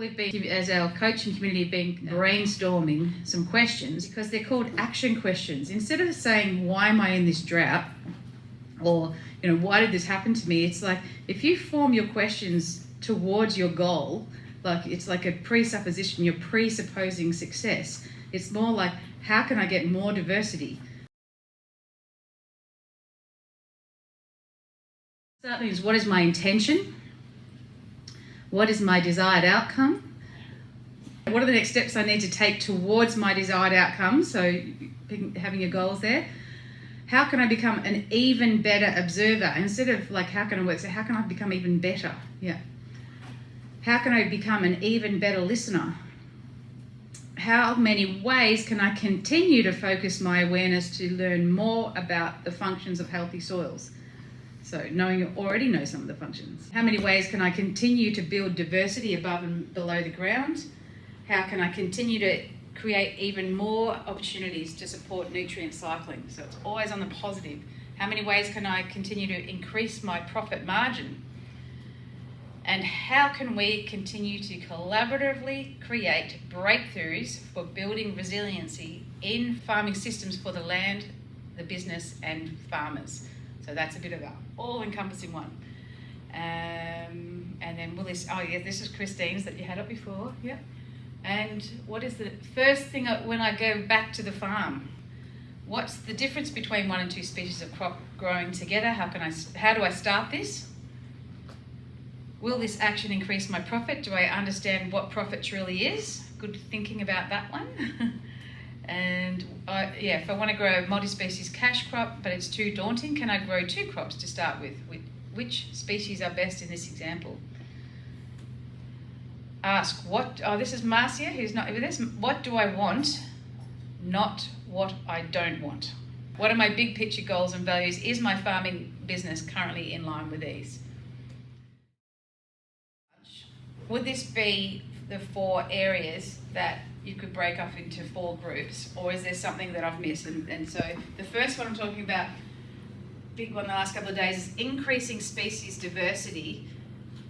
We've been, as our coaching community, been brainstorming some questions because they're called action questions. Instead of saying, why am I in this drought? Or, why did this happen to me? It's like, if you form your questions towards your goal, like it's like a presupposition, you're presupposing success. It's more like, how can I get more diversity? So that means, what is my intention? What is my desired outcome? What are the next steps I need to take towards my desired outcome? So having your goals there. How can I become an even better observer? Instead of like, how can I work? So how can I become even better? Yeah. How can I become an even better listener? How many ways can I continue to focus my awareness to learn more about the functions of healthy soils? So knowing you already know some of the functions. How many ways can I continue to build diversity above and below the ground? How can I continue to create even more opportunities to support nutrient cycling? So it's always on the positive. How many ways can I continue to increase my profit margin? And how can we continue to collaboratively create breakthroughs for building resiliency in farming systems for the land, the business and farmers? So that's a bit of an all-encompassing one. And then Willis, this is Christine's that you had up before, yep. And what is the first thing when I go back to the farm? What's the difference between 1 and 2 species of crop growing together? How do I start this? Will this action increase my profit? Do I understand what profit truly is? Good thinking about that one. And if I want to grow a multi-species cash crop, but it's too daunting, can I grow 2 crops to start with? Which species are best in this example? Ask this is Marcia, who's not with us. What do I want, not what I don't want? What are my big picture goals and values? Is my farming business currently in line with these? Would this be the 4 areas that you could break up into 4 groups, or is there something that I've missed? And so the first one I'm talking about, big one the last couple of days, is increasing species diversity,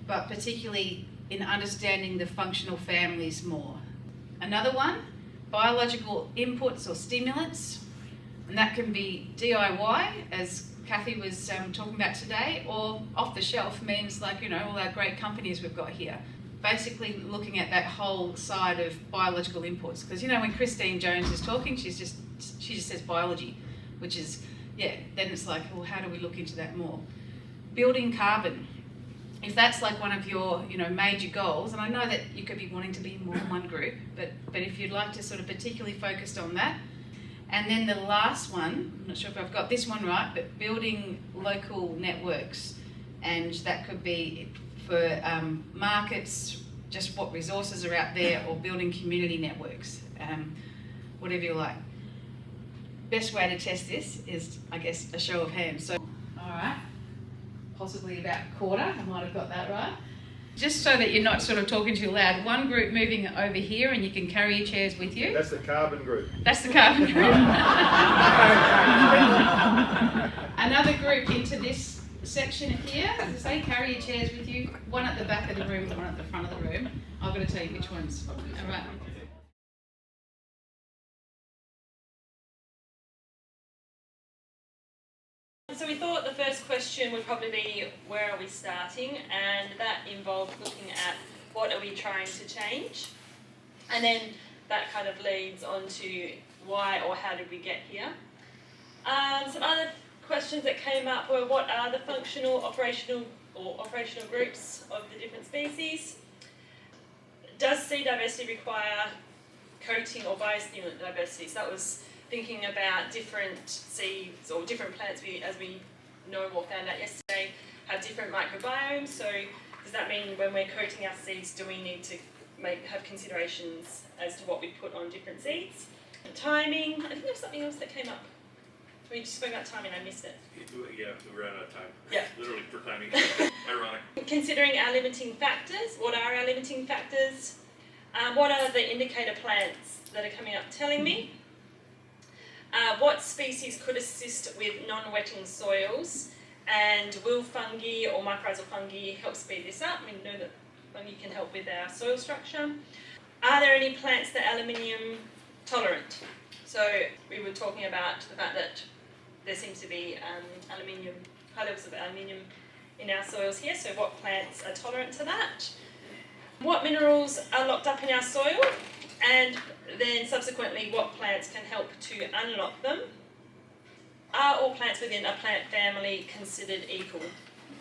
but particularly in understanding the functional families more. Another one, biological inputs or stimulants, and that can be DIY, as Kathy was talking about today, or off the shelf means like, all our great companies we've got here. Basically looking at that whole side of biological inputs. Because, when Christine Jones is talking, she just says biology, which is, then it's like, well, how do we look into that more? Building carbon. If that's like one of your, major goals, and I know that you could be wanting to be more in one group, but if you'd like to sort of particularly focus on that. And then the last one, I'm not sure if I've got this one right, but building local networks. And that could be for markets, just what resources are out there, or building community networks, whatever you like. Best way to test this is, I guess, a show of hands. So, all right, possibly about a quarter, I might have got that right. Just so that you're not sort of talking too loud, one group moving over here, and you can carry your chairs with you. That's the carbon group. That's the carbon group. Another group into this section here, as I say, carry your chairs with you. One at the back of the room, one at the front of the room. I've got to tell you which ones. All right. So we thought the first question would probably be, where are we starting? And that involved looking at what are we trying to change? And then that kind of leads on to why or how did we get here? Some other questions that came up were, what are the functional, operational groups of the different species? Does seed diversity require coating or biostimulant diversity? So that was thinking about different seeds or different plants, as we know or found out yesterday, have different microbiomes. So does that mean when we're coating our seeds, do we need to have considerations as to what we put on different seeds? Timing, I think there was something else that came up. We just spoke about timing, I missed it. Yeah, we ran out of time. Yeah. Literally for timing. Ironic. Considering our limiting factors, what are our limiting factors? What are the indicator plants that are coming up telling me? What species could assist with non-wetting soils? And will fungi or mycorrhizal fungi help speed this up? We know that Wannille can help with our soil structure. Are there any plants that are aluminium tolerant? So we were talking about the fact that there seems to be high levels of aluminium in our soils here, so what plants are tolerant to that? What minerals are locked up in our soil? And then subsequently, what plants can help to unlock them? Are all plants within a plant family considered equal,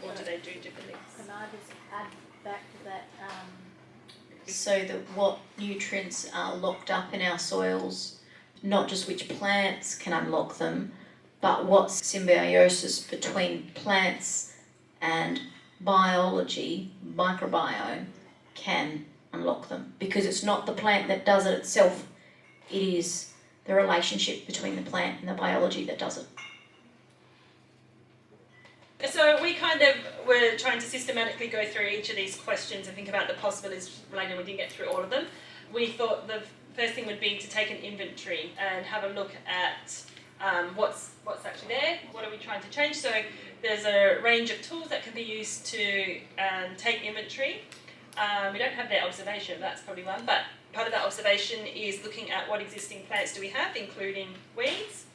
or do they do different things? Can I just add back to that? So that what nutrients are locked up in our soils, not just which plants can unlock them, but what symbiosis between plants and biology, microbiome, can unlock them. Because it's not the plant that does it itself, it is the relationship between the plant and the biology that does it. So we kind of were trying to systematically go through each of these questions and think about the possibilities related. We didn't get through all of them. We thought the first thing would be to take an inventory and have a look at what's actually there, what are we trying to change. So there's a range of tools that can be used to take inventory. We don't have their observation, that's probably one, but part of that observation is looking at what existing plants do we have, including weeds,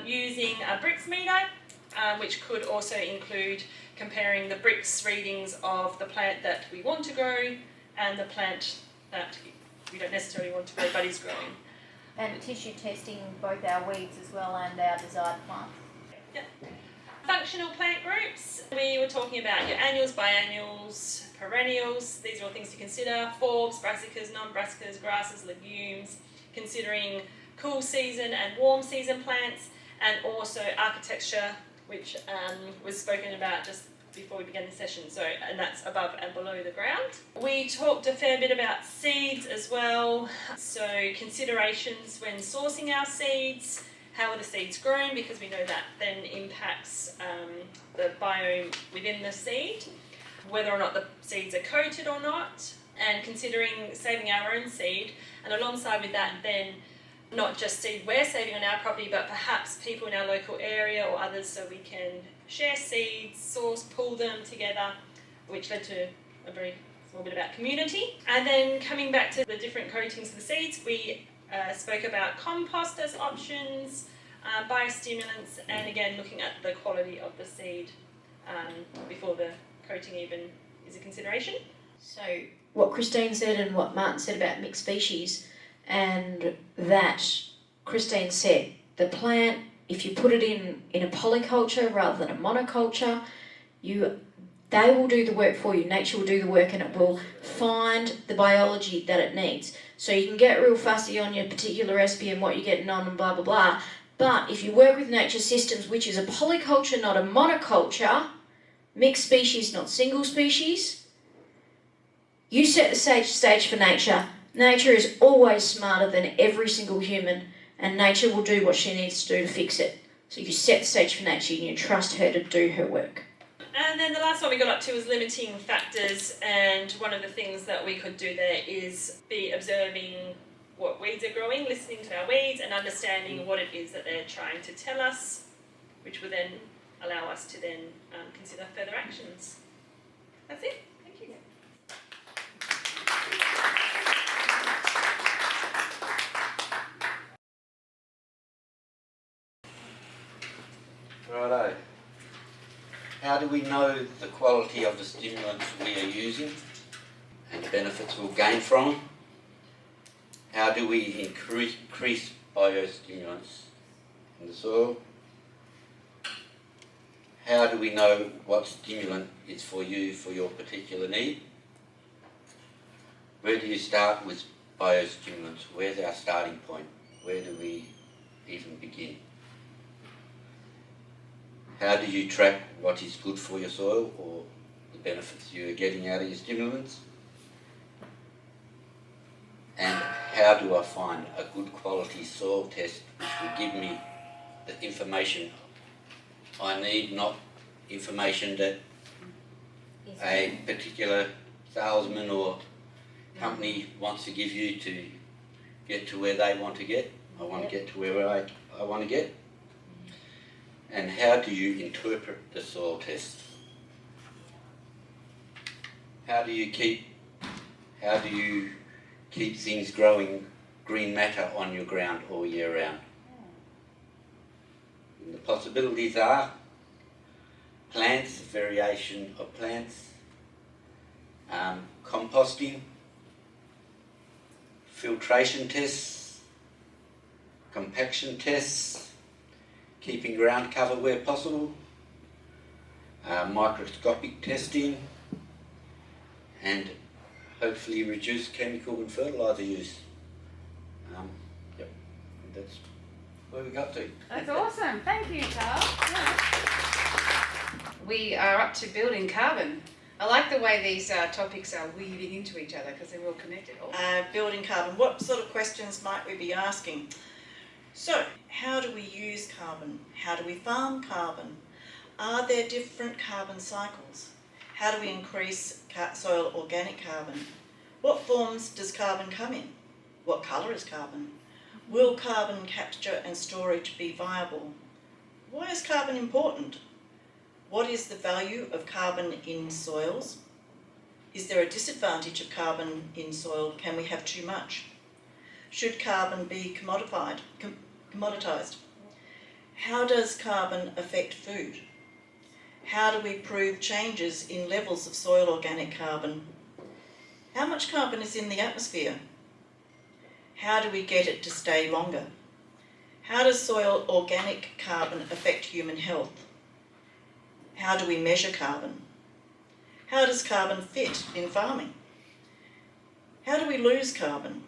using a bricks meter, which could also include comparing the bricks readings of the plant that we want to grow and the plant that we don't necessarily want to grow but is growing. And tissue testing both our weeds as well and our desired plants. Yep. Functional plant groups. We were talking about your annuals, biannuals, perennials. These are all things to consider. Forbs, brassicas, non-brassicas, grasses, legumes. Considering cool season and warm season plants, and also architecture, which was spoken about just before we began the session, and that's above and below the ground. We talked a fair bit about seeds as well, so considerations when sourcing our seeds, how are the seeds grown, because we know that then impacts the biome within the seed, whether or not the seeds are coated or not, and considering saving our own seed, and alongside with that then not just seed we're saving on our property, but perhaps people in our local area or others, so we can share seeds, source, pool them together, which led to a very small bit about community. And then coming back to the different coatings of the seeds, we spoke about compost as options, biostimulants, and again looking at the quality of the seed before the coating even is a consideration. So what Christine said and what Martin said about mixed species, and that Christine said the plant, if you put it in a polyculture rather than a monoculture, they will do the work for you. Nature will do the work and it will find the biology that it needs. So you can get real fussy on your particular recipe and what you're getting on and blah, blah, blah. But if you work with nature systems, which is a polyculture, not a monoculture, mixed species, not single species, you set the stage for nature. Nature is always smarter than every single human, and nature will do what she needs to do to fix it. So you set the stage for nature and you trust her to do her work. And then the last one we got up to was limiting factors, and one of the things that we could do there is be observing what weeds are growing, listening to our weeds and understanding what it is that they're trying to tell us, which will then allow us to then consider further actions. That's it. Thank you. Righto. How do we know the quality of the stimulants we are using and the benefits we'll gain from them? How do we increase biostimulants in the soil? How do we know what stimulant is for you for your particular need? Where do you start with biostimulants? Where's our starting point? Where do we even begin? How do you track what is good for your soil or the benefits you're getting out of your stimulants? And how do I find a good quality soil test which will give me the information I need, not information that a particular salesman or company wants to give you to get to where they want to get. I want to get to where I want to get. And how do you interpret the soil test? how do you keep things growing green matter on your ground all year round? And the possibilities are plants, variation of plants, composting, filtration tests, compaction tests, keeping ground cover where possible, microscopic testing, and hopefully reduce chemical and fertiliser use. Yep, and that's where we got to. That's awesome. Thank you, Carl. We are up to building carbon. I like the way these topics are weaving into each other because they're all connected. Building carbon. What sort of questions might we be asking? So, how do we use carbon? How do we farm carbon? Are there different carbon cycles? How do we increase soil organic carbon? What forms does carbon come in? What colour is carbon? Will carbon capture and storage be viable? Why is carbon important? What is the value of carbon in soils? Is there a disadvantage of carbon in soil? Can we have too much? Should carbon be commoditised? How does carbon affect food? How do we prove changes in levels of soil organic carbon? How much carbon is in the atmosphere? How do we get it to stay longer? How does soil organic carbon affect human health? How do we measure carbon? How does carbon fit in farming? How do we lose carbon?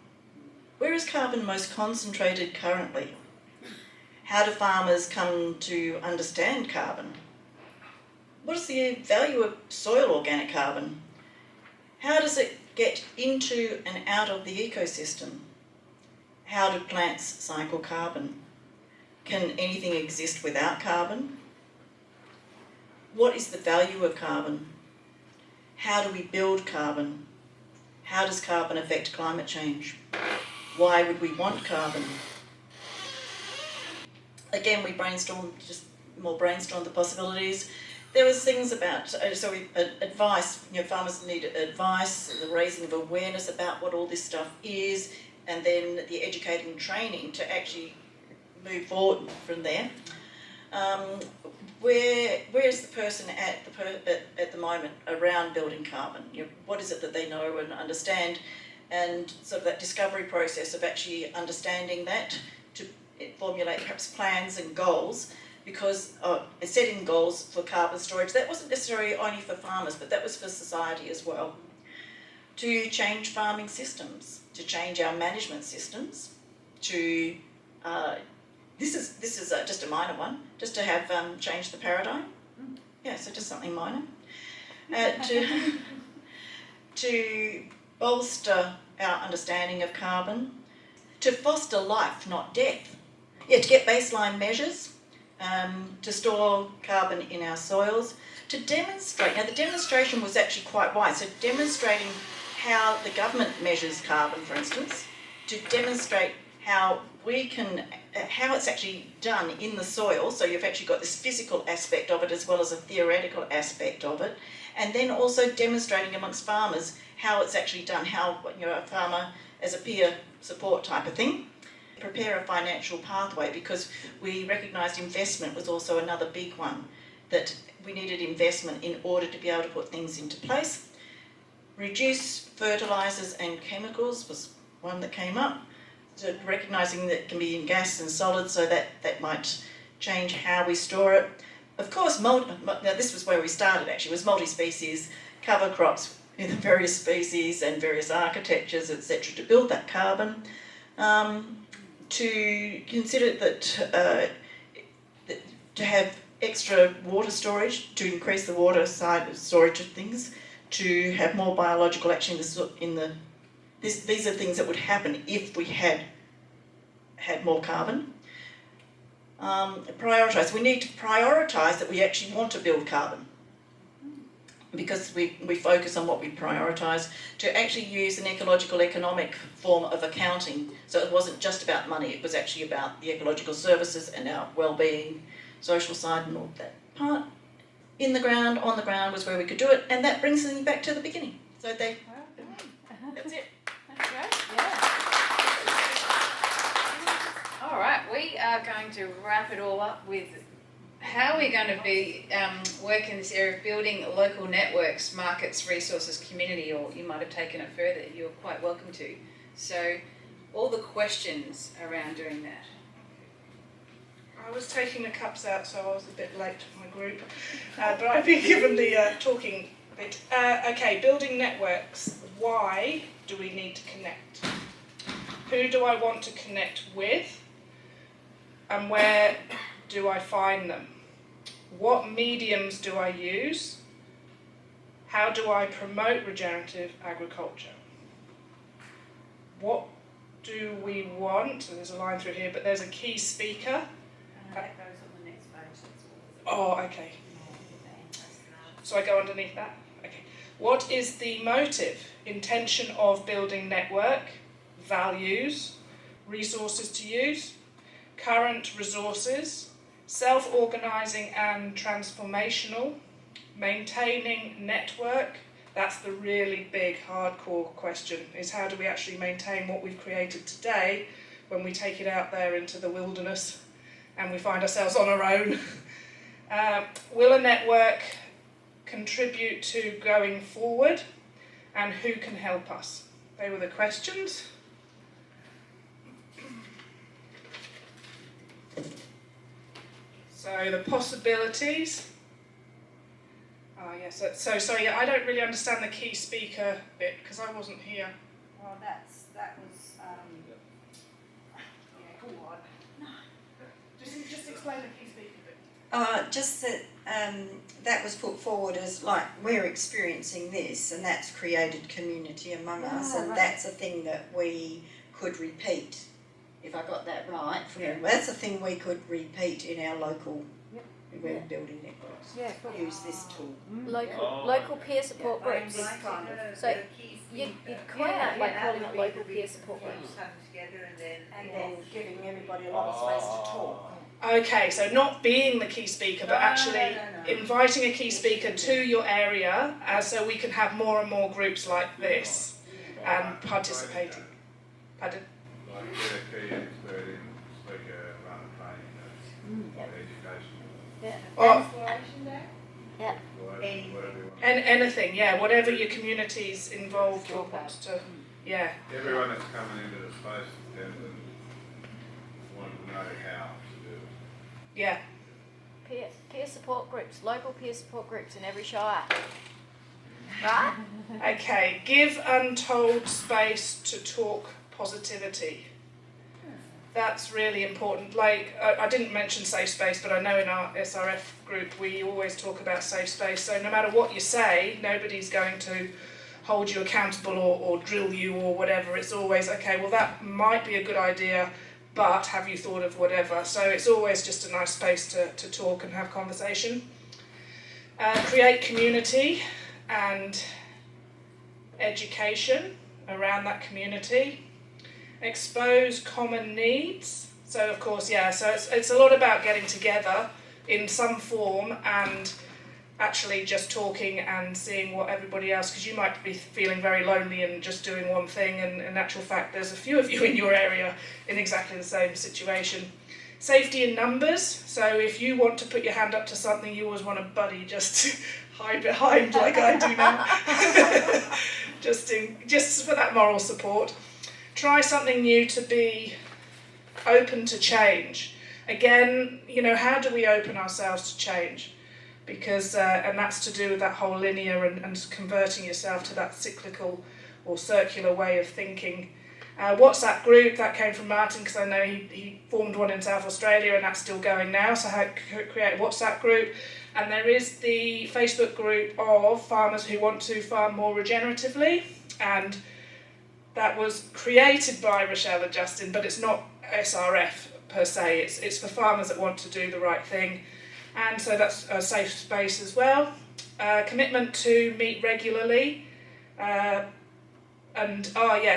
Where is carbon most concentrated currently? How do farmers come to understand carbon? What is the value of soil organic carbon? How does it get into and out of the ecosystem? How do plants cycle carbon? Can anything exist without carbon? What is the value of carbon? How do we build carbon? How does carbon affect climate change? Why would we want carbon? Again, we brainstormed the possibilities. There was things about, advice, farmers need advice, the raising of awareness about what all this stuff is, and then the educating and training to actually move forward from there. Where is the person at the moment around building carbon? What is it that they know and understand? And sort of that discovery process of actually understanding that to formulate perhaps plans and goals, because setting goals for carbon storage, that wasn't necessarily only for farmers, but that was for society as well. To change farming systems, to change our management systems, to this is just a minor one, just to have changed the paradigm. Yeah, so just something minor. To bolster our understanding of carbon, to foster life, not death. Yeah, to get baseline measures, to store carbon in our soils, to demonstrate. Now, the demonstration was actually quite wide, so demonstrating how the government measures carbon, for instance, to demonstrate how it's actually done in the soil. So you've actually got this physical aspect of it as well as a theoretical aspect of it, and then also demonstrating amongst farmers how it's actually done, how a farmer as a peer support type of thing. Prepare a financial pathway, because we recognised investment was also another big one, that we needed investment in order to be able to put things into place. Reduce fertilisers and chemicals was one that came up. So recognising that it can be in gas and solids, so that might change how we store it. Of course, now this was where we started actually, was multi-species cover crops in various species and various architectures, etc., to build that carbon. To consider that to have extra water storage, to increase the water side of storage of things, to have more biological action these are things that would happen if we had more carbon. Prioritise. We need to prioritise that we actually want to build carbon, because we focus on what we prioritise, to actually use an ecological economic form of accounting. So it wasn't just about money, it was actually about the ecological services and our well-being, social side and all that part. In the ground, on the ground was where we could do it, and that brings me back to the beginning. So they, that's it. All right, we are going to wrap it all up with how we're going to be working in this area of building local networks, markets, resources, community, or you might have taken it further. You're quite welcome to. So, all the questions around doing that. I was taking the cups out, so I was a bit late to my group, but I've been given the talking bit. Okay, building networks. Why do we need to connect? Who do I want to connect with? And where do I find them? What mediums do I use? How do I promote regenerative agriculture? What do we want? So there's a line through here, but there's a key speaker. That goes on the next page. Oh, okay. So I go underneath that? Okay. What is the motive, intention of building network, values, resources to use, current resources, self-organising and transformational, maintaining network? That's the really big, hardcore question, is how do we actually maintain what we've created today when we take it out there into the wilderness and we find ourselves on our own? Will a network contribute to going forward, and who can help us? They were the questions. So the possibilities. Oh yes, so sorry, I don't really understand the key speaker bit because I wasn't here. Well, that was yeah. Go on. No, just explain the key speaker bit. Just that that was put forward as like we're experiencing this, and that's created community among us, and right. that's a thing that we could repeat. If I got that right, that's a thing we could repeat in our local. Yep. We're building networks. Yeah. Use this tool. Local peer support groups. Kind of. So you'd call it like calling it local peer support groups. And then giving everybody a lot of space to talk. Okay, so not being the key speaker, but actually inviting a key speaker to your area, so we can have more and more groups like this and participating. Pardon? Like get a key expert in, speaker, run a training, education. Yeah. Or Exploration day? Yeah. Whatever you want. and anything, yeah, whatever your community's involved or wants to, yeah. Everyone that's coming into the space tends to want to know how to do it. Yeah. Peer support groups, local peer support groups in every shire. Right? Okay, give untold space to talk positivity. That's really important. Like, I didn't mention safe space, but I know in our SRF group we always talk about safe space. So no matter what you say, nobody's going to hold you accountable or drill you or whatever. It's always, okay, well that might be a good idea, but have you thought of whatever? So it's always just a nice space to talk and have conversation. Create community and education around that community. Expose common needs. So of course, yeah, so it's a lot about getting together in some form and actually just talking and seeing what everybody else, because you might be feeling very lonely and just doing one thing, and in actual fact there's a few of you in your area in exactly the same situation. Safety in numbers. So if you want to put your hand up to something, you always want a buddy just hide behind like I do now. just for that moral support. Try something new to be open to change. Again, how do we open ourselves to change? Because, and that's to do with that whole linear and converting yourself to that cyclical or circular way of thinking. WhatsApp group, that came from Martin, because I know he formed one in South Australia and that's still going now, so how to create a WhatsApp group. And there is the Facebook group of farmers who want to farm more regeneratively, and that was created by Rochelle and Justin, but it's not SRF per se, it's for farmers that want to do the right thing. And so that's a safe space as well. Commitment to meet regularly.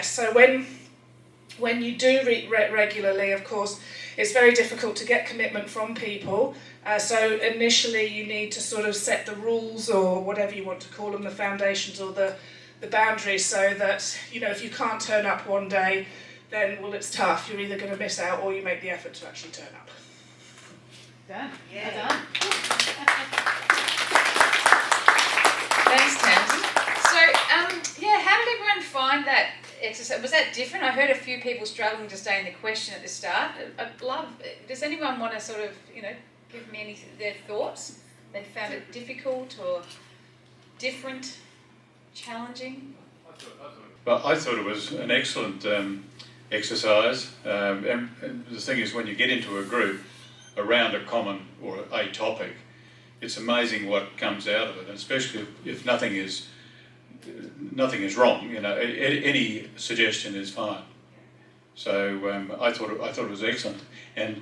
So when you do meet regularly, of course, it's very difficult to get commitment from people. So initially you need to sort of set the rules, or whatever you want to call them, the foundations or the the boundaries so that, if you can't turn up one day, then, well, it's tough. You're either going to miss out or you make the effort to actually turn up. Done. Yeah. Well done. Thanks, Tamsin. So, how did everyone find that exercise? Was that different? I heard a few people struggling to stay in the question at the start. I'd love. Does anyone want to sort of, give me their thoughts? They found it difficult or different, challenging? Well, I thought it was an excellent exercise. And the thing is, when you get into a group around a common or a topic, it's amazing what comes out of it, and especially if nothing is wrong. Any suggestion is fine. So I thought it was excellent. And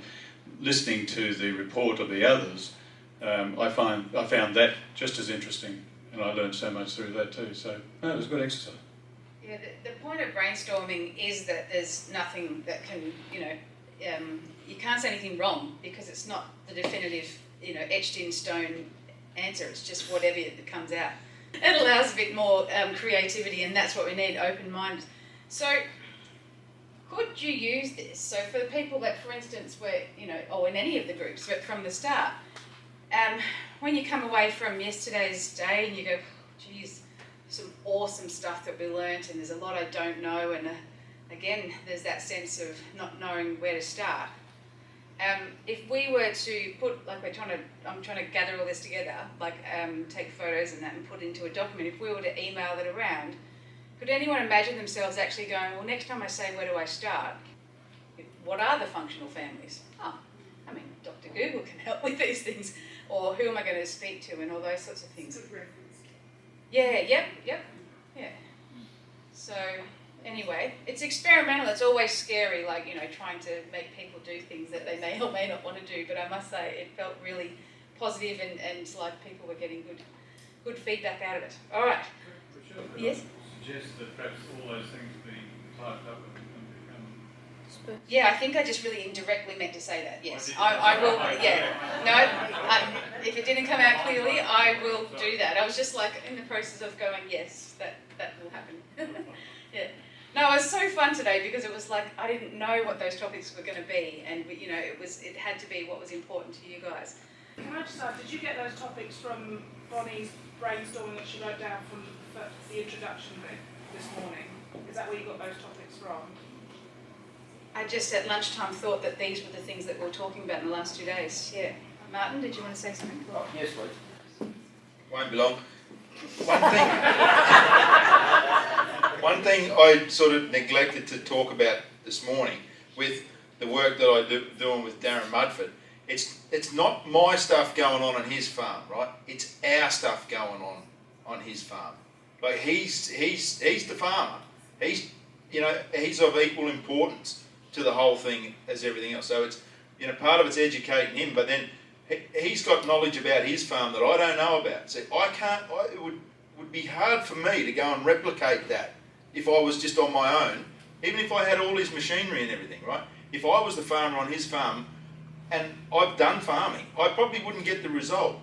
listening to the report of the others, I found that just as interesting, and I learned so much through that too. So it was a good exercise. Yeah, the point of brainstorming is that there's nothing that can, you can't say anything wrong because it's not the definitive, etched in stone answer. It's just whatever that comes out. It allows a bit more creativity, and that's what we need, open minds. So could you use this? So for the people that, for instance, were, or in any of the groups, but from the start, when you come away from yesterday's day and you go, geez, some awesome stuff that we learnt, and there's a lot I don't know, and again, there's that sense of not knowing where to start. If we were to put, I'm trying to gather all this together, take photos and that and put it into a document, if we were to email it around, could anyone imagine themselves actually going, well, next time I say, where do I start? What are the functional families? Dr. Google can help with these things, or who am I going to speak to, and all those sorts of things. Yeah, yep. So, anyway, it's experimental. It's always scary, trying to make people do things that they may or may not want to do. But I must say, it felt really positive, and like people were getting good feedback out of it. All right. Yes? Suggest that perhaps all those things be typed up and become... Yeah, I think I just really indirectly meant to say that, yes. I will, yeah. No, if it didn't come out clearly, I will do that. I was just in the process of going, yes, that will happen. Yeah. No, it was so fun today because it was I didn't know what those topics were going to be, and it had to be what was important to you guys. Can I just ask, did you get those topics from Bonnie's brainstorming that she wrote down from the introduction bit this morning? Is that where you got those topics from? I just at lunchtime thought that these were the things that we were talking about in the last 2 days. Yeah. Martin, did you want to say something? Oh, yes, please. Won't be long. One thing I sort of neglected to talk about this morning with the work that I'm doing with Darren Mudford, it's not my stuff going on his farm, right? It's our stuff going on his farm. He's the farmer. He's of equal importance to the whole thing as everything else. So it's, part of it's educating him, but then he's got knowledge about his farm that I don't know about. So it would be hard for me to go and replicate that if I was just on my own, even if I had all his machinery and everything, right? If I was the farmer on his farm and I've done farming, I probably wouldn't get the result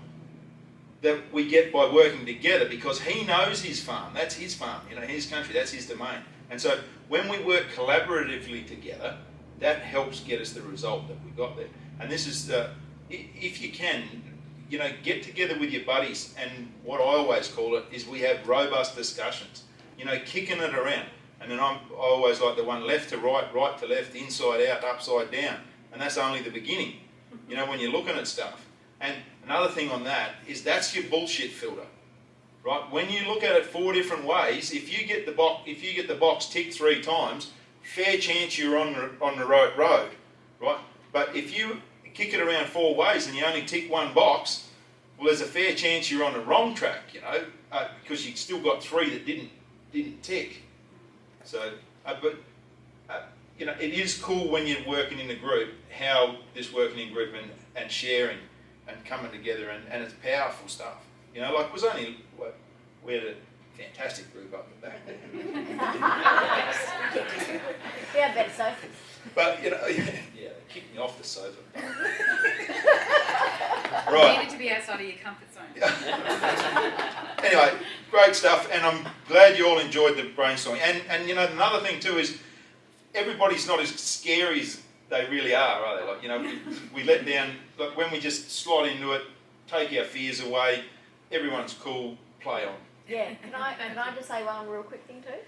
that we get by working together because he knows his farm. That's his farm, his country, that's his domain. And so when we work collaboratively together, that helps get us the result that we got there. And this is if you can, get together with your buddies, and what I always call it is we have robust discussions, kicking it around. And then I always like the one left to right, right to left, inside out, upside down. And that's only the beginning, when you're looking at stuff. And another thing on that is that's your bullshit filter, right? When you look at it 4 different ways, if you get the box ticked 3 times, fair chance you're on the right road, right? But if you kick it around 4 ways and you only tick 1 box, well, there's a fair chance you're on the wrong track, because you've still got 3 that didn't tick. So, it is cool when you're working in a group, how this working in group and sharing and coming together, and it's powerful stuff. We had a fantastic group up the back there. We had better sofas. But, they kicked me off the sofa. Right. You needed to be outside of your comfort zone. Anyway, great great stuff, and I'm glad you all enjoyed the brainstorming. And you know, another thing too is everybody's not as scary as they really are they? Like, you know, we let down, like when we just slot into it, take our fears away, everyone's cool, play on. Yeah, can I just say one real quick thing too?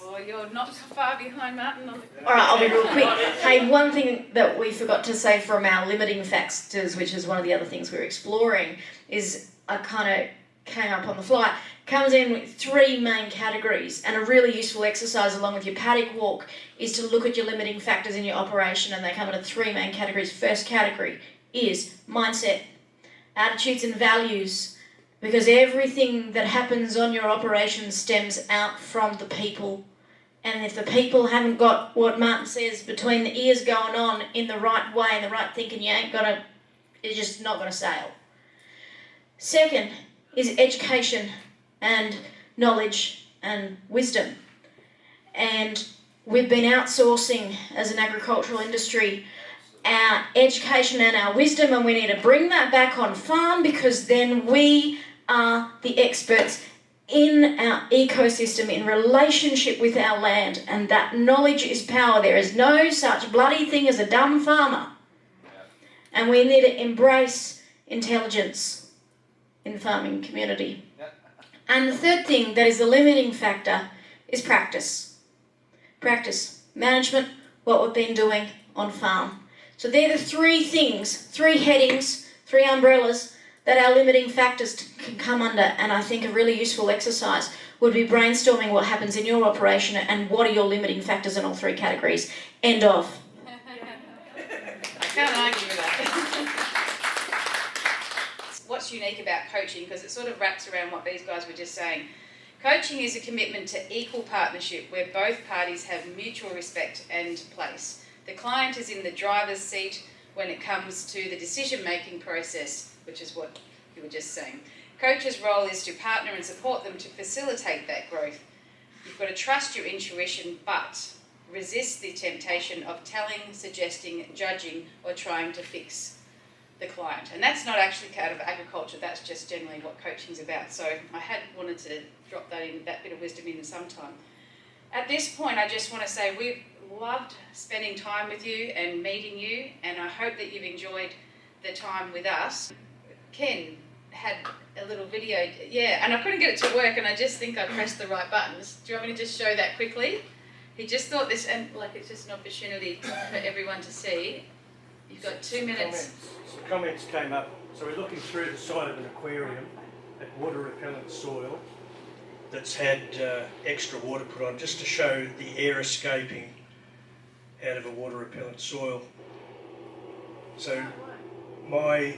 Oh, you're not so far behind, Martin. Alright, I'll be real quick. Hey, one thing that we forgot to say from our limiting factors, which is one of the other things we're exploring, is I kind of came up on the fly, comes in with 3 main categories, and a really useful exercise along with your paddock walk is to look at your limiting factors in your operation, and they come into 3 main categories. First category is mindset, attitudes and values, because everything that happens on your operation stems out from the people. And if the people haven't got what Martin says between the ears going on in the right way and the right thinking, it's just not gonna sail. Second is education and knowledge and wisdom. And we've been outsourcing as an agricultural industry our education and our wisdom, and we need to bring that back on farm, because then we are the experts in our ecosystem, in relationship with our land, and that knowledge is power. There is no such bloody thing as a dumb farmer. And we need to embrace intelligence in the farming community. And the third thing that is the limiting factor is practice. Practice. Management, what we've been doing on farm. So they're the 3 things, 3 headings, 3 umbrellas that our limiting factors can come under, and I think a really useful exercise would be brainstorming what happens in your operation and what are your limiting factors in all 3 categories. End of. I can't argue with that. What's unique about coaching, because it sort of wraps around what these guys were just saying. Coaching is a commitment to equal partnership where both parties have mutual respect and place. The client is in the driver's seat when it comes to the decision-making process, which is what you were just saying. Coach's role is to partner and support them to facilitate that growth. You've got to trust your intuition, but resist the temptation of telling, suggesting, judging, or trying to fix the client. And that's not actually out of agriculture, that's just generally what coaching's about. So I had wanted to drop that bit of wisdom in sometime. At this point, I just want to say we've loved spending time with you and meeting you, and I hope that you've enjoyed the time with us. Ken had a little video, and I couldn't get it to work, and I just think I pressed the right buttons. Do you want me to just show that quickly? He just thought this, and it's just an opportunity for everyone to see. You've got 2 minutes. Some comments came up. So we're looking through the side of an aquarium at water repellent soil that's had extra water put on, just to show the air escaping out of a water repellent soil. So my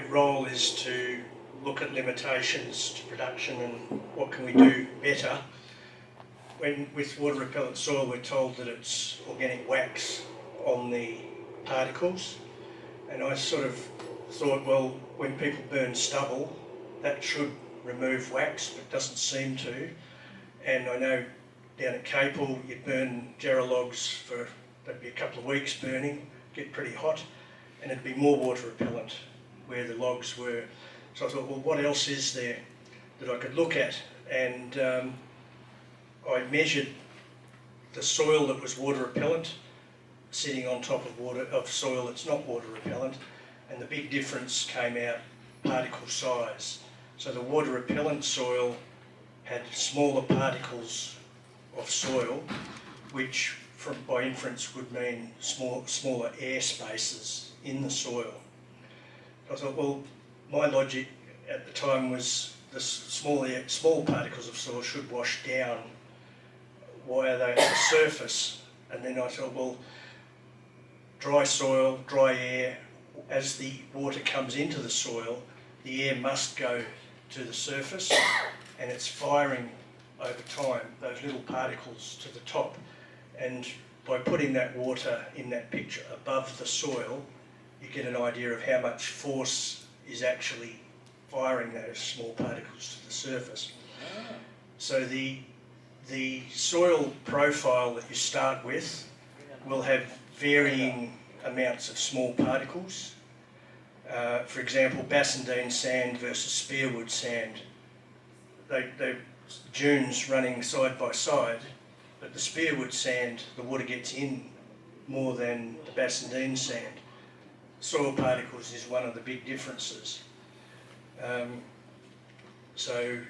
role is to look at limitations to production and what can we do better. When with water repellent soil, we're told that it's organic wax on the particles, and I sort of thought, well, when people burn stubble, that should remove wax, but it doesn't seem to. And I know down at Capel, you burn jarrah logs for, that'd be a couple of weeks burning, get pretty hot, and it'd be more water repellent where the logs were. So I thought, well, what else is there that I could look at? And I measured the soil that was water repellent sitting on top of soil that's not water repellent, and the big difference came out particle size. So the water repellent soil had smaller particles of soil, which by inference would mean smaller air spaces in the soil. I thought, well, my logic at the time was the small particles of soil should wash down. Why are they on the surface? And then I thought, well, dry soil, dry air, as the water comes into the soil, the air must go to the surface, and it's firing over time, those little particles to the top. And by putting that water in that picture above the soil, you get an idea of how much force is actually firing those small particles to the surface. So the soil profile that you start with will have varying amounts of small particles. For example, Bassendean sand versus Spearwood sand. they're dunes running side by side, but the spearwood sand, the water gets in more than the Bassendean sand. Soil particles is one of the big differences. So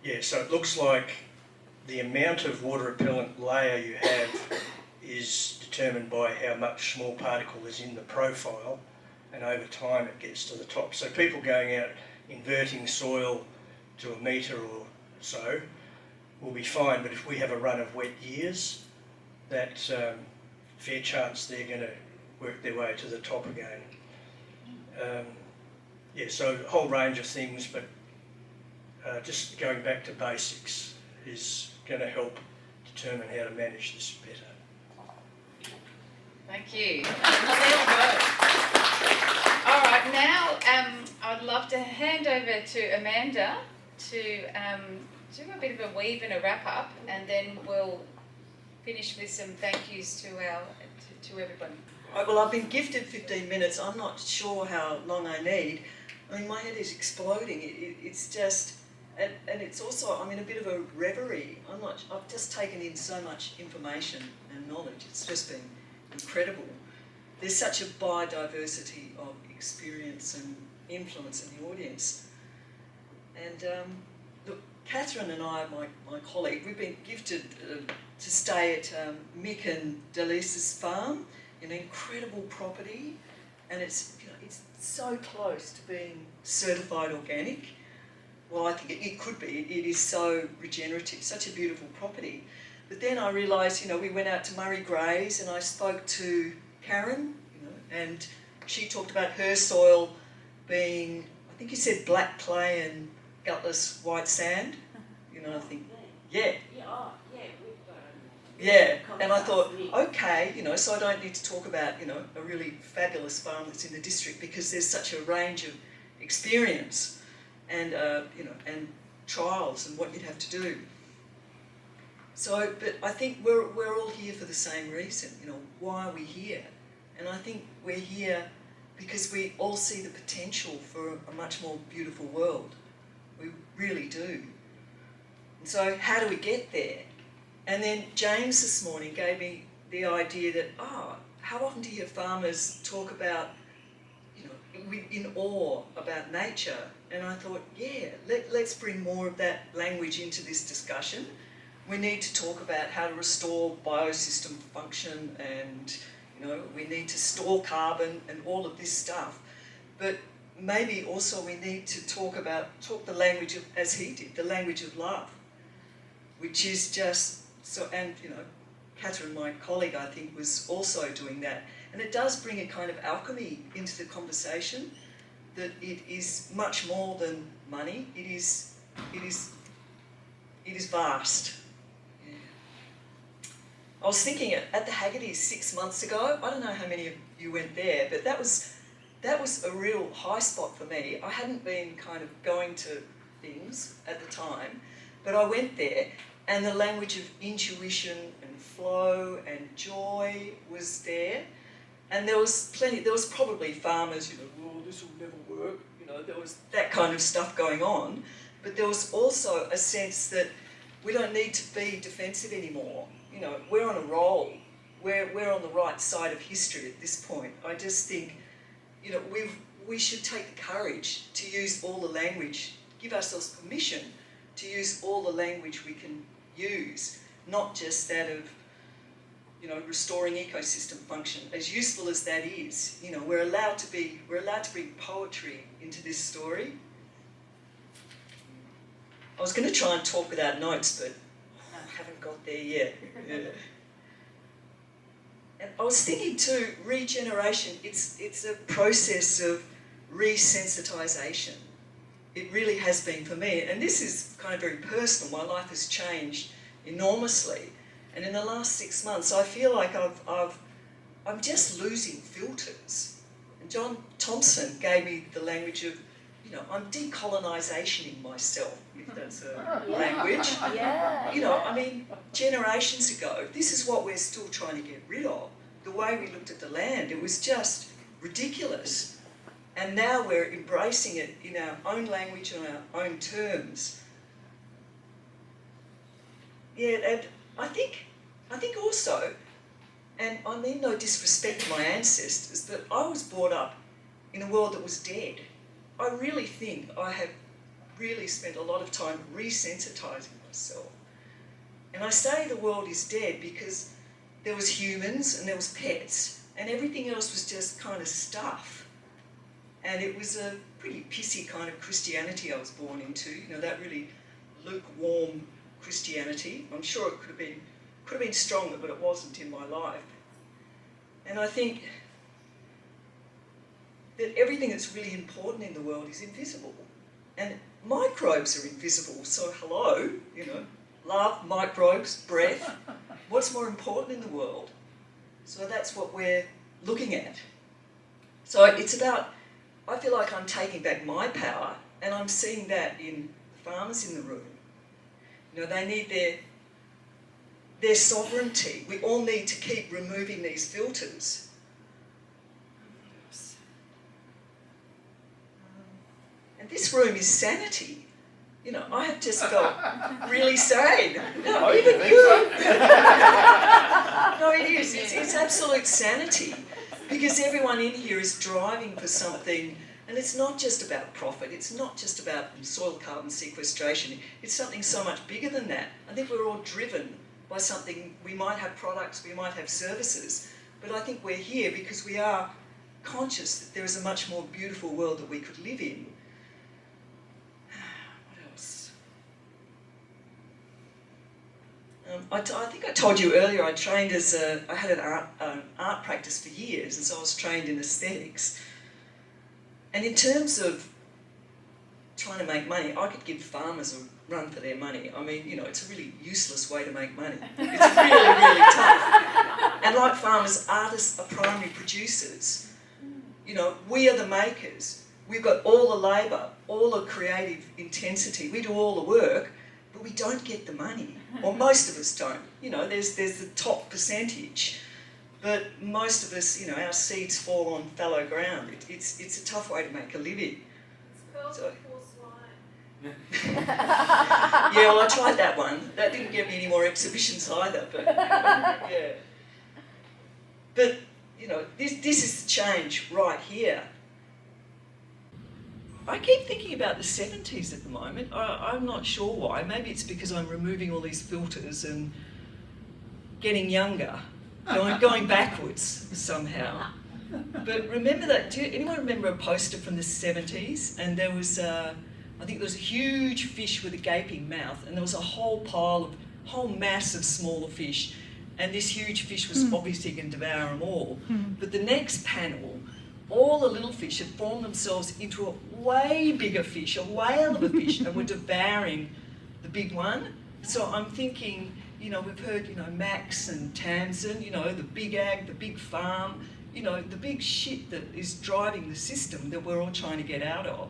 it looks like the amount of water repellent layer you have is determined by how much small particle is in the profile, and over time it gets to the top. So people going out inverting soil to a metre or so will be fine, but if we have a run of wet years, that fair chance they're going to work their way to the top again. So a whole range of things, but just going back to basics is going to help determine how to manage this better. Thank you. All right, now I'd love to hand over to Amanda to do a bit of a weave and a wrap up, and then we'll finish with some thank yous to everybody. Well, I've been gifted 15 minutes. I'm not sure how long I need. I mean, my head is exploding. It's just, and it's also, I'm in a bit of a reverie. I've just taken in so much information and knowledge. It's just been incredible. There's such a biodiversity of experience and influence in the audience. And look, Catherine and I, my colleague, we've been gifted to stay at Mick and Delisa's farm, an incredible property, and it's so close to being certified organic. Well, I think it could be. It is so regenerative, such a beautiful property. But then I realised, we went out to Murray Gray's and I spoke to Karen, and she talked about her soil being, I think you said black clay and gutless white sand. I think, yeah. Yeah, and I thought, okay, so I don't need to talk about, a really fabulous farm that's in the district, because there's such a range of experience and, and trials and what you'd have to do. So, but I think we're all here for the same reason, why are we here? And I think we're here because we all see the potential for a much more beautiful world. We really do. And so how do we get there? And then James this morning gave me the idea that, how often do you hear farmers talk about, in awe about nature? And I thought, let's bring more of that language into this discussion. We need to talk about how to restore biosystem function, and, we need to store carbon and all of this stuff. But maybe also we need to talk the language of, as he did, the language of love, which is just so, and Catherine, my colleague, I think, was also doing that. And it does bring a kind of alchemy into the conversation, that it is much more than money. It is vast. Yeah. I was thinking at the Haggertys 6 months ago, I don't know how many of you went there, but that was a real high spot for me. I hadn't been kind of going to things at the time, but I went there, and the language of intuition and flow and joy was there. And there was probably farmers, this will never work, there was that kind of stuff going on. But there was also a sense that we don't need to be defensive anymore. We're on a roll. We're on the right side of history at this point. I just think, we should take the courage to use all the language, give ourselves permission to use all the language we can use, not just that of, restoring ecosystem function. As useful as that is, we're allowed to bring poetry into this story. I was going to try and talk without notes, but I haven't got there yet. Yeah. And I was thinking too, regeneration, it's a process of resensitization. It really has been for me, and this is kind of very personal. My life has changed enormously, and in the last 6 months, I feel like I'm just losing filters. And John Thompson gave me the language of, I'm decolonisationing myself, if that's a language. Yeah. Generations ago, this is what we're still trying to get rid of. The way we looked at the land, it was just ridiculous. And now we're embracing it in our own language and our own terms. Yeah, and I think also, and I mean no disrespect to my ancestors, but I was brought up in a world that was dead. I really think I have really spent a lot of time resensitizing myself. And I say the world is dead because there was humans and there was pets, and everything else was just kind of stuff. And it was a pretty pissy kind of Christianity I was born into, you know, that really lukewarm Christianity. I'm sure it could have been stronger, but it wasn't in my life. And I think that everything that's really important in the world is invisible. And microbes are invisible, so hello, you know, love, microbes, breath. What's more important in the world? So that's what we're looking at. So it's about, I feel like I'm taking back my power, and I'm seeing that in the farmers in the room. You know, they need their sovereignty. We all need to keep removing these filters. And this room is sanity. You know, I have just felt really sane. No, even you. No, it is. It's absolute sanity. Because everyone in here is driving for something, and it's not just about profit. It's not just about soil carbon sequestration. It's something so much bigger than that. I think we're all driven by something. We might have products, we might have services, but I think we're here because we are conscious that there is a much more beautiful world that we could live in. I think I told you earlier I trained I had an art practice for years, and so I was trained in aesthetics. And in terms of trying to make money, I could give farmers a run for their money. I mean, you know, it's a really useless way to make money. It's really, really tough. And like farmers, artists are primary producers. You know, we are the makers. We've got all the labour, all the creative intensity. We do all the work, but we don't get the money. Or most of us don't. You know, there's the top percentage. But most of us, you know, our seeds fall on fallow ground. It's a tough way to make a living. It's pearls before swine. Yeah, well, I tried that one. That didn't get me any more exhibitions either. But yeah. But you know, this is the change right here. I keep thinking about the 70s at the moment. I'm not sure why. Maybe it's because I'm removing all these filters and getting younger, going backwards somehow. But remember that, anyone remember a poster from the 70s? And there was, I think there was a huge fish with a gaping mouth, and there was a whole mass of smaller fish. And this huge fish was obviously going to devour them all. But the next panel, all the little fish had formed themselves into a way bigger fish, a whale of a fish, and were devouring the big one. So I'm thinking, you know, we've heard, you know, Max and Tamsin, you know, the big ag, the big farm, you know, the big shit that is driving the system that we're all trying to get out of.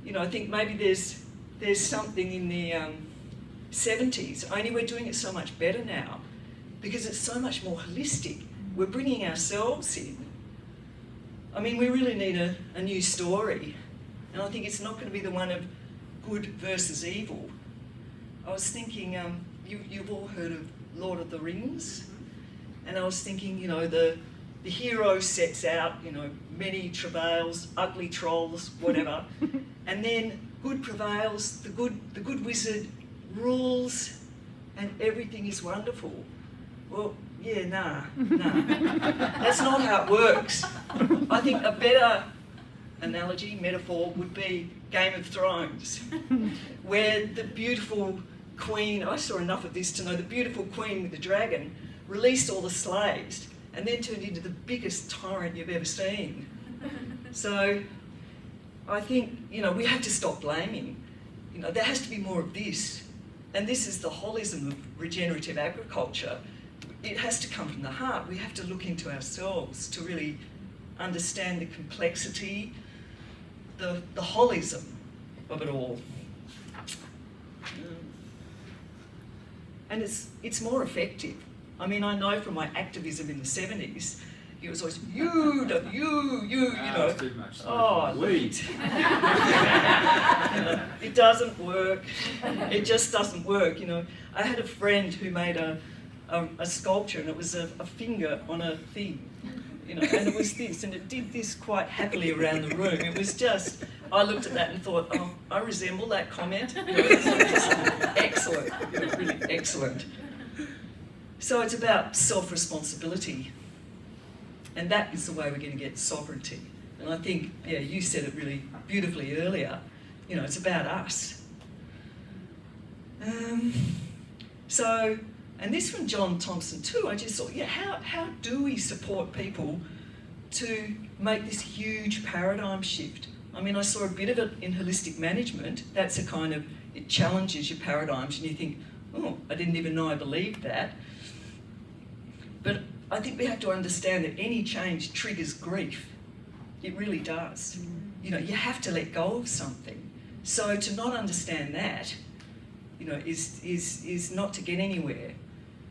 You know, I think maybe there's something in the 70s, only we're doing it so much better now because it's so much more holistic. We're bringing ourselves in. I mean, we really need a new story. And I think it's not going to be the one of good versus evil. I was thinking, you've all heard of Lord of the Rings? And I was thinking, you know, the hero sets out, you know, many travails, ugly trolls, whatever. And then good prevails, the good wizard rules, and everything is wonderful. Well, yeah, nah. That's not how it works. I think a better analogy, metaphor, would be Game of Thrones, where the beautiful queen, I saw enough of this to know the beautiful queen with the dragon released all the slaves and then turned into the biggest tyrant you've ever seen. So I think, you know, we have to stop blaming. You know, there has to be more of this. And this is the holism of regenerative agriculture. It has to come from the heart. We have to look into ourselves to really understand the complexity, the holism of it all. And it's more effective. I mean, I know from my activism in the 70s, he was always, you know. Too much. Oh, We. It doesn't work. It just doesn't work, you know. I had a friend who made a sculpture, and it was a finger on a thing, you know, and it was this, and it did this quite happily around the room. It was just, I looked at that and thought, oh, I resemble that comment. You know, it's just excellent, you know, really excellent. So it's about self-responsibility, and that is the way we're going to get sovereignty. And I think, yeah, you said it really beautifully earlier, you know, it's about us. So, and this from John Thompson too, I just thought, yeah, how do we support people to make this huge paradigm shift? I mean, I saw a bit of it in holistic management. That's a kind of, it challenges your paradigms and you think, oh, I didn't even know I believed that. But I think we have to understand that any change triggers grief. It really does. You know, you have to let go of something. So to not understand that, you know, is not to get anywhere.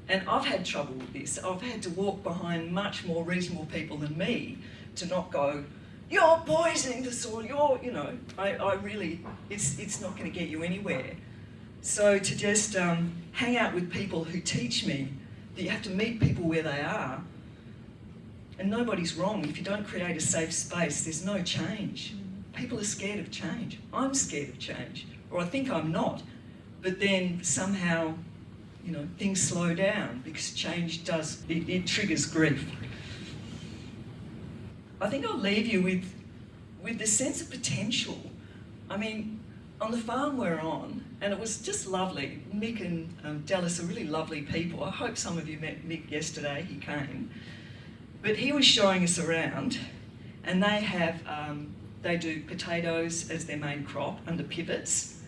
And I've had trouble with this. I've had to walk behind much more reasonable people than me to not go, you're poisoning the soil, you know, I really, it's not going to get you anywhere. So to just hang out with people who teach me that you have to meet people where they are, and nobody's wrong. If you don't create a safe space, there's no change. People are scared of change. I'm scared of change, or I think I'm not. But then somehow, you know, things slow down because change does, it triggers grief. I think I'll leave you with the sense of potential. I mean, on the farm we're on, and it was just lovely. Mick and Dallas are really lovely people. I hope some of you met Mick yesterday, he came. But he was showing us around, and they have, they do potatoes as their main crop under pivots.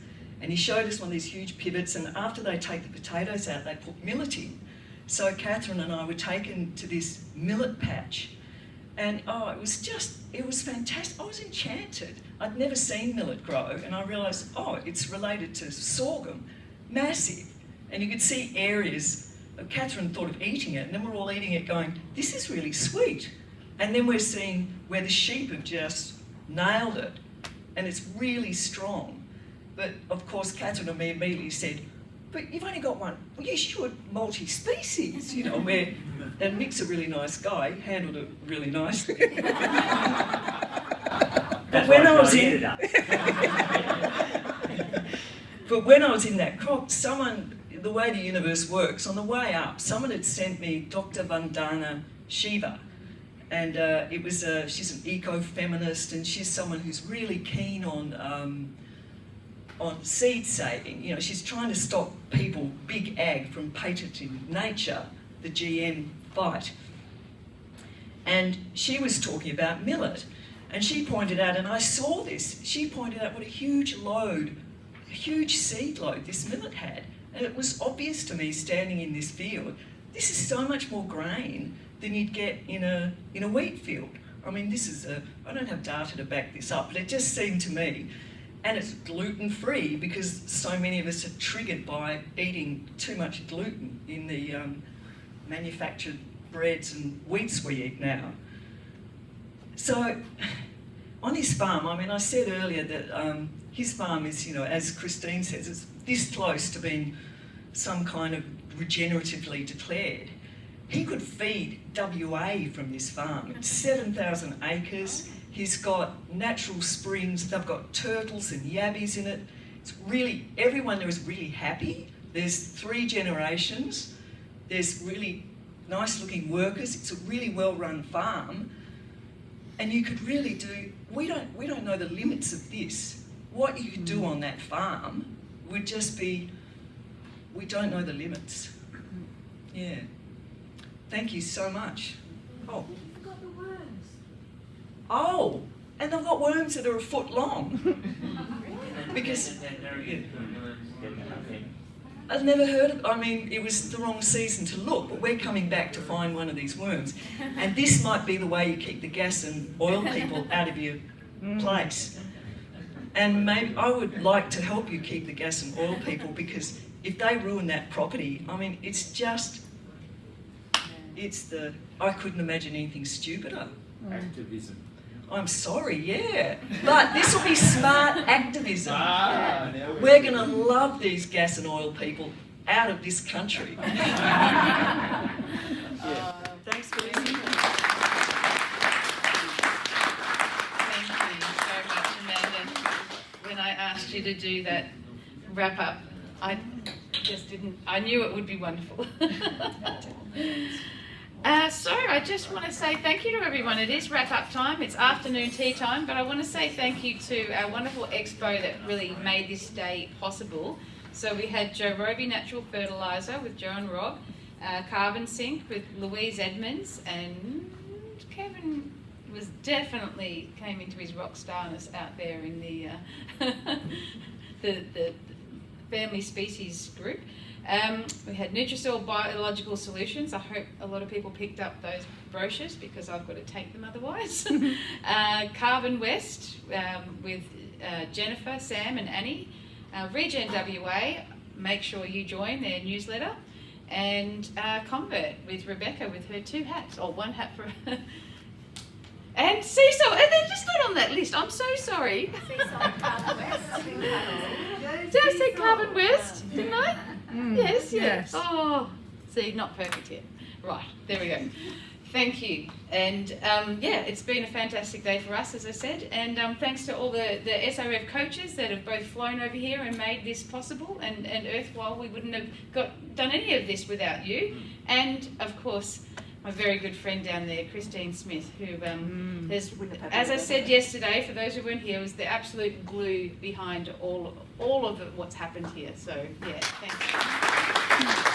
And he showed us one of these huge pivots, and after they take the potatoes out, they put millet in. So Catherine and I were taken to this millet patch. And oh, it was fantastic. I was enchanted. I'd never seen millet grow, and I realised, oh, it's related to sorghum. Massive. And you could see areas, Catherine thought of eating it, and then we're all eating it going, this is really sweet. And then we're seeing where the sheep have just nailed it, and it's really strong. But of course, Catherine and me immediately said, but you've only got one. Well, you should multi-species, you know, where, and Mick's a really nice guy, handled it really nicely. But when I was in but when I was in that crop, someone, the way the universe works, on the way up, someone had sent me Dr. Vandana Shiva. And it was she's an eco-feminist, and she's someone who's really keen on seed saving. You know, she's trying to stop people, big ag, from patenting nature, the GM fight. And she was talking about millet. And she pointed out, and I saw this, she pointed out what a huge load, a huge seed load this millet had. And it was obvious to me standing in this field, this is so much more grain than you'd get in a wheat field. I mean, this is I don't have data to back this up, but it just seemed to me, and it's gluten-free because so many of us are triggered by eating too much gluten in the manufactured breads and wheats we eat now. So on his farm, I mean, I said earlier that his farm is, you know, as Christine says, it's this close to being some kind of regeneratively declared. He could feed WA from this farm. It's 7,000 acres. He's got natural springs. They've got turtles and yabbies in it. It's really, everyone there is really happy. There's 3 generations. There's really nice looking workers. It's a really well run farm. And you could really do, we don't know the limits of this. What you could do on that farm would just be, we don't know the limits. Yeah. Thank you so much. Oh. You forgot the worms. Oh, and they've got worms that are a foot long. Because I've never heard of, I mean, it was the wrong season to look, but we're coming back to find one of these worms. And this might be the way you keep the gas and oil people out of your place. And maybe I would like to help you keep the gas and oil people, because if they ruin that property, I mean, it's just, It's the, I couldn't imagine anything stupider. Activism. I'm sorry, yeah. But this will be smart activism. We're going to love these gas and oil people out of this country. Thanks for listening. Thank you so much, Amanda. When I asked you to do that wrap up, I just didn't, I knew it would be wonderful. So I just want to say thank you to everyone. It is wrap up time, it's afternoon tea time, but I want to say thank you to our wonderful expo that really made this day possible. So we had Joe Roby Natural Fertiliser with Joe and Rob, Carbon Sink with Louise Edmonds, and Kevin was definitely came into his rock starness out there in the the family species group. We had Nutrisoil Biological Solutions. I hope a lot of people picked up those brochures because I've got to take them otherwise. Carbon West with Jennifer, Sam and Annie. Regen WA, make sure you join their newsletter. And Convert with Rebecca with her 2 hats, or 1 hat for and Seaside, and they're just not on that list. I'm so sorry. Seaside Carbon West. Did I say Carbon West? Didn't I? Yes. Yes. Oh, see, not perfect yet. Right, there we go. Thank you. And it's been a fantastic day for us, as I said. And thanks to all the SRF coaches that have both flown over here and made this possible. And Earthwhile, we wouldn't have done any of this without you. And of course, my very good friend down there, Christine Smith, who has, as I said yesterday, for those who weren't here, was the absolute glue behind all of what's happened here. So yeah, thank you.